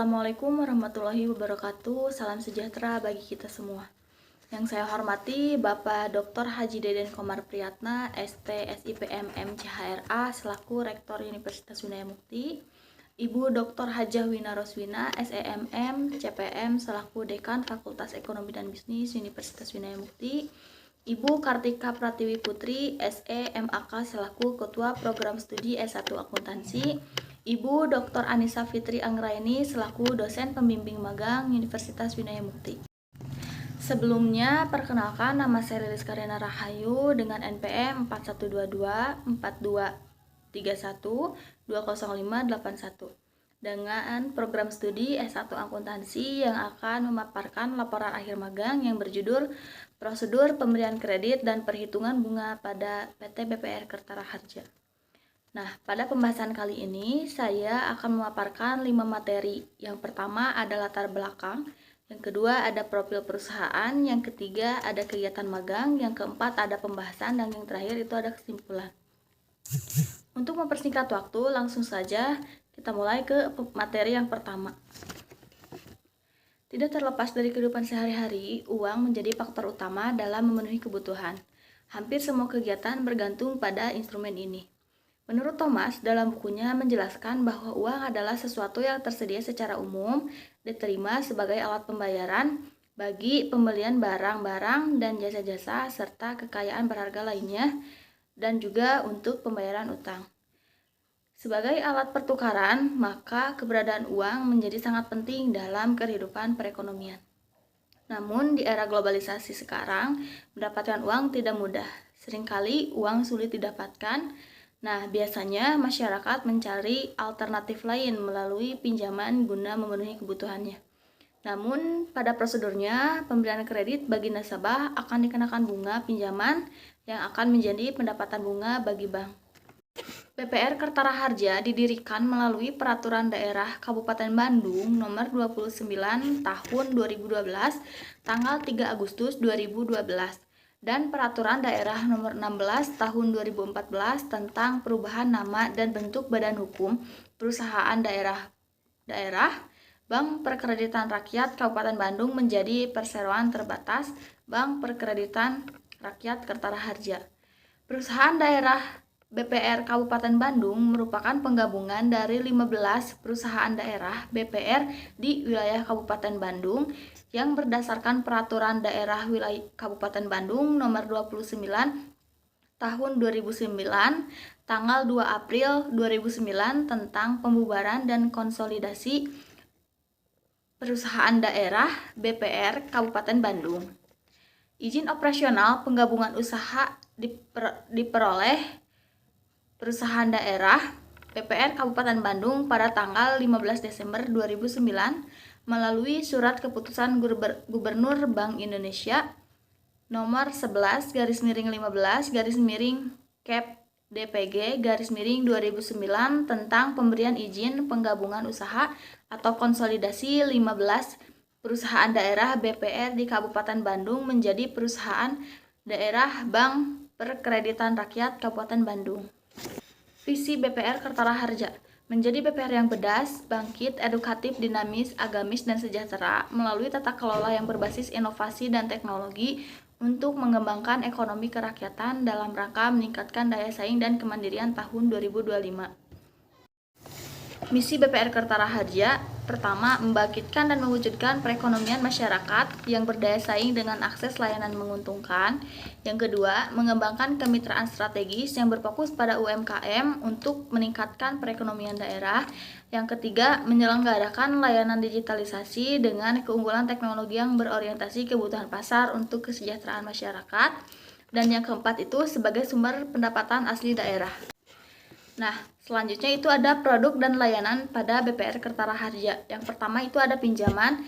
Assalamualaikum warahmatullahi wabarakatuh. Salam sejahtera bagi kita semua. Yang saya hormati Bapak Dr. Haji Deden Komar Priyatna, ST, SIPM, MCHRA selaku Rektor Universitas Winaya Mukti, Ibu Dr. Hajah Wina Roswina, SEMM, CPM selaku Dekan Fakultas Ekonomi dan Bisnis Universitas Winaya Mukti, Ibu Kartika Pratiwi Putri, SE, MAK selaku Ketua Program Studi S1 Akuntansi, Ibu Dr. Anissa Fitri Anggraini selaku dosen pembimbing magang Universitas Winaya Mukti. Sebelumnya, perkenalkan nama saya Lilis Karina Rahayu dengan NPM 4122 4231 20581 dengan program studi S1 Akuntansi yang akan memaparkan laporan akhir magang yang berjudul Prosedur Pemberian Kredit dan Perhitungan Bunga pada PT BPR Kertara Harja. Nah, pada pembahasan kali ini saya akan memaparkan 5 materi. Yang pertama ada latar belakang, yang kedua ada profil perusahaan, yang ketiga ada kegiatan magang, yang keempat ada pembahasan, dan yang terakhir itu ada kesimpulan. Untuk mempersingkat waktu, langsung saja kita mulai ke materi yang pertama. Tidak terlepas dari kehidupan sehari-hari, uang menjadi faktor utama dalam memenuhi kebutuhan. Hampir semua kegiatan bergantung pada instrumen ini. Menurut Thomas, dalam bukunya menjelaskan bahwa uang adalah sesuatu yang tersedia secara umum, diterima sebagai alat pembayaran bagi pembelian barang-barang dan jasa-jasa serta kekayaan berharga lainnya, dan juga untuk pembayaran utang. Sebagai alat pertukaran, maka keberadaan uang menjadi sangat penting dalam kehidupan perekonomian. Namun, di era globalisasi sekarang, mendapatkan uang tidak mudah. Seringkali uang sulit didapatkan. Nah, biasanya masyarakat mencari alternatif lain melalui pinjaman guna memenuhi kebutuhannya. Namun, pada prosedurnya, pemberian kredit bagi nasabah akan dikenakan bunga pinjaman yang akan menjadi pendapatan bunga bagi bank. BPR Kertara Harja didirikan melalui Peraturan Daerah Kabupaten Bandung Nomor 29 Tahun 2012 tanggal 3 Agustus 2012 dan Peraturan Daerah Nomor 16 Tahun 2014 tentang perubahan nama dan bentuk badan hukum perusahaan daerah Bank Perkreditan Rakyat Kabupaten Bandung menjadi perseroan terbatas Bank Perkreditan Rakyat Kertara Harja. Perusahaan daerah BPR Kabupaten Bandung merupakan penggabungan dari 15 perusahaan daerah BPR di wilayah Kabupaten Bandung yang berdasarkan Peraturan Daerah Wilayah Kabupaten Bandung Nomor 29 Tahun 2009 tanggal 2 April 2009 tentang pembubaran dan konsolidasi perusahaan daerah BPR Kabupaten Bandung. Izin operasional penggabungan usaha diperoleh perusahaan daerah BPR Kabupaten Bandung pada tanggal 15 Desember 2009 melalui Surat Keputusan Gubernur Bank Indonesia nomor 11/15/Kep DPG/2009 tentang pemberian izin penggabungan usaha atau konsolidasi 15 perusahaan daerah BPR di Kabupaten Bandung menjadi perusahaan daerah Bank Perkreditan Rakyat Kabupaten Bandung. Visi BPR Kertara Harja menjadi BPR yang bedas, bangkit, edukatif, dinamis, agamis, dan sejahtera melalui tata kelola yang berbasis inovasi dan teknologi untuk mengembangkan ekonomi kerakyatan dalam rangka meningkatkan daya saing dan kemandirian tahun 2025. Misi BPR Kertara Harja pertama, membangkitkan dan mewujudkan perekonomian masyarakat yang berdaya saing dengan akses layanan menguntungkan. Yang kedua, mengembangkan kemitraan strategis yang berfokus pada UMKM untuk meningkatkan perekonomian daerah. Yang ketiga, menyelenggarakan layanan digitalisasi dengan keunggulan teknologi yang berorientasi kebutuhan pasar untuk kesejahteraan masyarakat. Dan yang keempat itu sebagai sumber pendapatan asli daerah. Nah, selanjutnya itu ada produk dan layanan pada BPR Kertara Harja. Yang pertama itu ada pinjaman,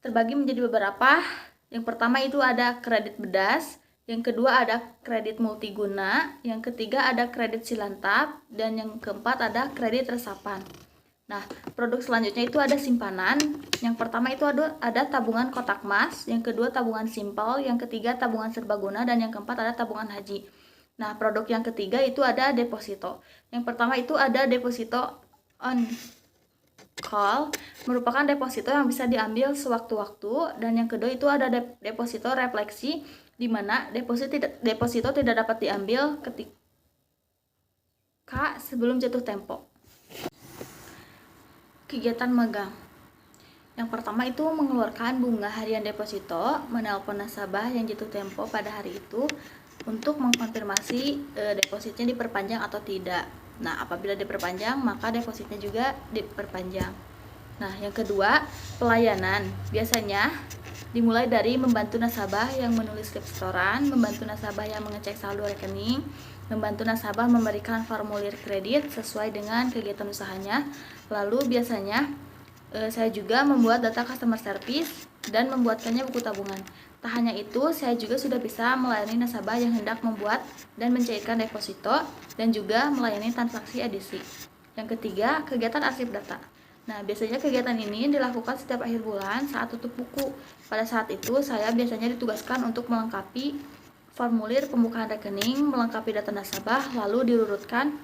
terbagi menjadi beberapa. Yang pertama itu ada kredit bedas, yang kedua ada kredit multiguna, yang ketiga ada kredit silantap, dan yang keempat ada kredit resapan. Nah, produk selanjutnya itu ada simpanan. Yang pertama itu ada tabungan kotak mas, yang kedua tabungan simpel, yang ketiga tabungan serbaguna, dan yang keempat ada tabungan haji. Nah, produk yang ketiga itu ada deposito. Yang pertama itu ada deposito on call merupakan deposito yang bisa diambil sewaktu-waktu, dan yang kedua itu ada deposito refleksi, di mana deposito tidak dapat diambil ketika sebelum jatuh tempo. Kegiatan magang. Yang pertama itu mengeluarkan bunga harian deposito, menelpon nasabah yang jatuh tempo pada hari itu untuk mengkonfirmasi depositnya diperpanjang atau tidak. Nah, apabila diperpanjang, maka depositnya juga diperpanjang. Nah, yang kedua, pelayanan. Biasanya dimulai dari membantu nasabah yang menulis slip setoran, membantu nasabah yang mengecek saldo rekening, membantu nasabah memberikan formulir kredit sesuai dengan kegiatan usahanya. Lalu biasanya saya juga membuat data customer service dan membuatkannya buku tabungan. Tak hanya itu, saya juga sudah bisa melayani nasabah yang hendak membuat dan mencairkan deposito dan juga melayani transaksi edisi. Yang ketiga, kegiatan arsip data. Nah, biasanya kegiatan ini dilakukan setiap akhir bulan saat tutup buku. Pada saat itu, saya biasanya ditugaskan untuk melengkapi formulir pembukaan rekening, melengkapi data nasabah, lalu diurutkan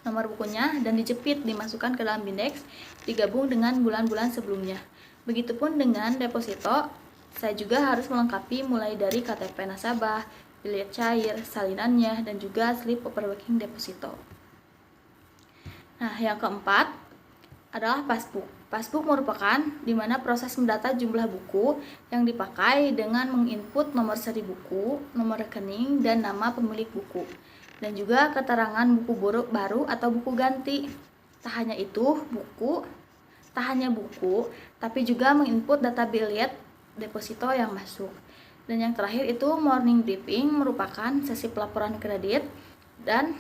nomor bukunya dan dijepit, dimasukkan ke dalam Bindex, digabung dengan bulan-bulan sebelumnya. Begitupun dengan deposito, saya juga harus melengkapi mulai dari KTP nasabah, bilet cair, salinannya, dan juga slip paperworking deposito. Nah, yang keempat adalah passbook. Passbook merupakan di mana proses mendata jumlah buku yang dipakai dengan menginput nomor seri buku, nomor rekening, dan nama pemilik buku, dan juga keterangan buku baru atau buku ganti. Tak hanya buku, tapi juga menginput data bilet deposito yang masuk. Dan yang terakhir itu morning briefing, merupakan sesi pelaporan kredit dan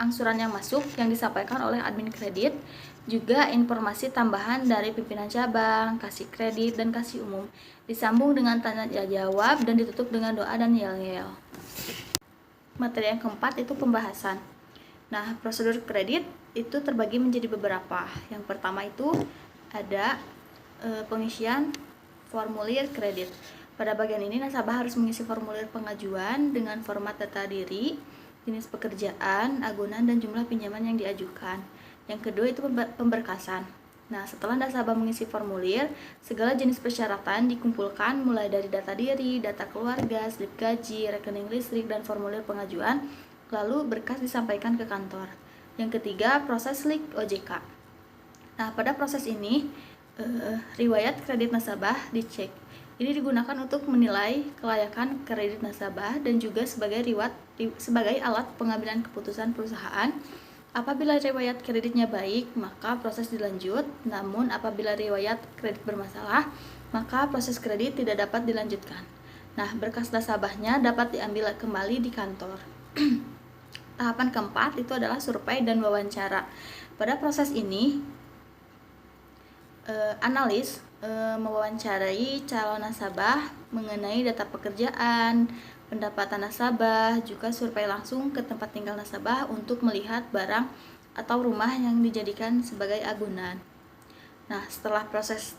angsuran yang masuk yang disampaikan oleh admin kredit, juga informasi tambahan dari pimpinan cabang, kasih kredit, dan kasih umum. Disambung dengan tanya jawab dan ditutup dengan doa dan yel-yel. Materi yang keempat itu pembahasan. Nah, prosedur kredit itu terbagi menjadi beberapa. Yang pertama itu ada pengisian formulir kredit. Pada bagian ini nasabah harus mengisi formulir pengajuan dengan format data diri, jenis pekerjaan, agunan, dan jumlah pinjaman yang diajukan. Yang kedua itu pemberkasan. Nah, setelah nasabah mengisi formulir, segala jenis persyaratan dikumpulkan mulai dari data diri, data keluarga, slip gaji, rekening listrik, dan formulir pengajuan, lalu berkas disampaikan ke kantor. Yang ketiga, proses slik OJK. Nah, pada proses ini, riwayat kredit nasabah dicek. Ini digunakan untuk menilai kelayakan kredit nasabah dan juga sebagai alat pengambilan keputusan perusahaan. Apabila riwayat kreditnya baik, maka proses dilanjut. Namun apabila riwayat kredit bermasalah, maka proses kredit tidak dapat dilanjutkan. Nah, berkas nasabahnya dapat diambil kembali di kantor. Tahapan keempat itu adalah survei dan wawancara. Pada proses ini, analis mewawancarai calon nasabah mengenai data pekerjaan, pendapatan nasabah, juga survei langsung ke tempat tinggal nasabah untuk melihat barang atau rumah yang dijadikan sebagai agunan. Nah, setelah proses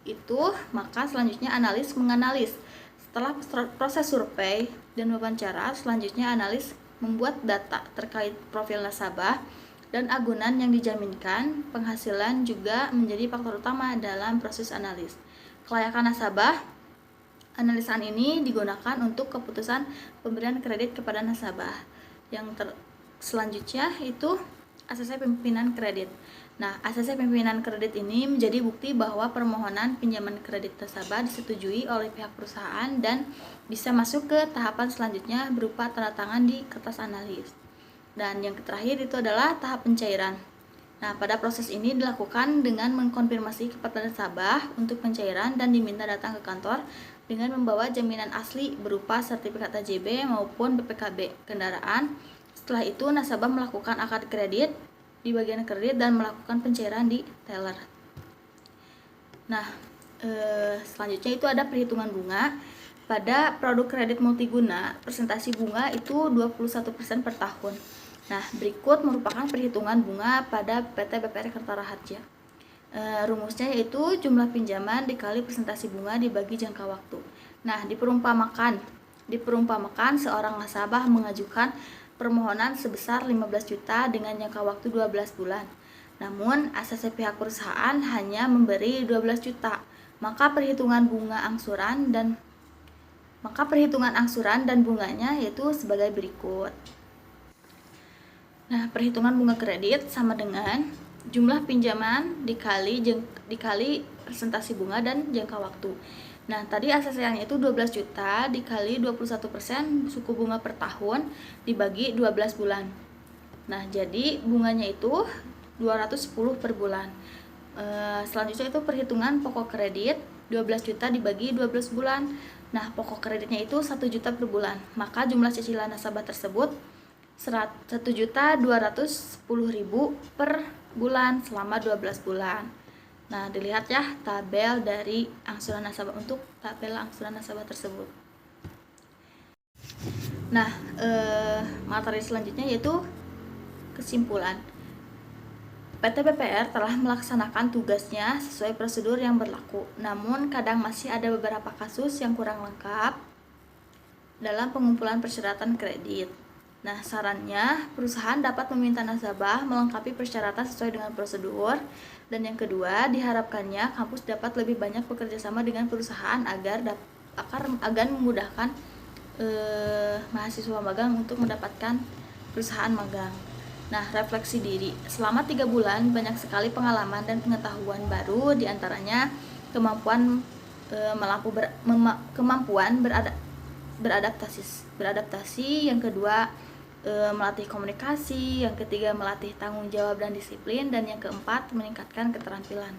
itu, maka selanjutnya analis menganalisis. Setelah proses survei dan wawancara, selanjutnya analis membuat data terkait profil nasabah dan agunan yang dijaminkan. Penghasilan juga menjadi faktor utama dalam proses analis. Kelayakan nasabah, analisan ini digunakan untuk keputusan pemberian kredit kepada nasabah. Selanjutnya itu ACC pimpinan kredit. Nah, ACC pimpinan kredit ini menjadi bukti bahwa permohonan pinjaman kredit nasabah disetujui oleh pihak perusahaan dan bisa masuk ke tahapan selanjutnya berupa tanda tangan di kertas analis. Dan yang terakhir itu adalah tahap pencairan. Nah, pada proses ini dilakukan dengan mengkonfirmasi kepada nasabah untuk pencairan dan diminta datang ke kantor dengan membawa jaminan asli berupa sertifikat AJB maupun BPKB kendaraan. Setelah itu, nasabah melakukan akad kredit di bagian kredit dan melakukan pencairan di teller. Nah, selanjutnya itu ada perhitungan bunga. Pada produk kredit multiguna, presentasi bunga itu 21% per tahun. Nah, berikut merupakan perhitungan bunga pada PT BPR Kertara Harja. Rumusnya yaitu jumlah pinjaman dikali presentasi bunga dibagi jangka waktu. Nah, diperumpamakan seorang nasabah mengajukan permohonan sebesar 15 juta dengan jangka waktu 12 bulan. Namun, ACC pihak perusahaan hanya memberi 12 juta. Maka perhitungan angsuran dan bunganya yaitu sebagai berikut. Nah, perhitungan bunga kredit sama dengan jumlah pinjaman dikali presentasi bunga dan jangka waktu. Nah, tadi ACC-nya itu 12 juta dikali 21% suku bunga per tahun dibagi 12 bulan. Nah, jadi bunganya itu 210 per bulan. Selanjutnya itu perhitungan pokok kredit 12 juta dibagi 12 bulan. Nah, pokok kreditnya itu 1 juta per bulan. Maka jumlah cicilan nasabah tersebut 1.210.000 per bulan selama 12 bulan. Nah, dilihat ya tabel dari angsuran nasabah untuk tabel angsuran nasabah tersebut. Nah, materi selanjutnya yaitu kesimpulan. PT BPR telah melaksanakan tugasnya sesuai prosedur yang berlaku. Namun, kadang masih ada beberapa kasus yang kurang lengkap dalam pengumpulan persyaratan kredit. Nah, sarannya perusahaan dapat meminta nasabah melengkapi persyaratan sesuai dengan prosedur. Dan yang kedua, diharapkannya kampus dapat lebih banyak bekerja sama dengan perusahaan agar memudahkan mahasiswa magang untuk mendapatkan perusahaan magang. Nah, refleksi diri. Selama 3 bulan banyak sekali pengalaman dan pengetahuan baru, diantaranya kemampuan beradaptasi, yang kedua melatih komunikasi, yang ketiga melatih tanggung jawab dan disiplin, dan yang keempat meningkatkan keterampilan.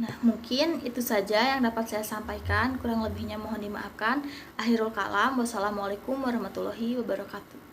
Nah, mungkin itu saja yang dapat saya sampaikan, kurang lebihnya mohon dimaafkan. Akhirul kalam, wassalamualaikum warahmatullahi wabarakatuh.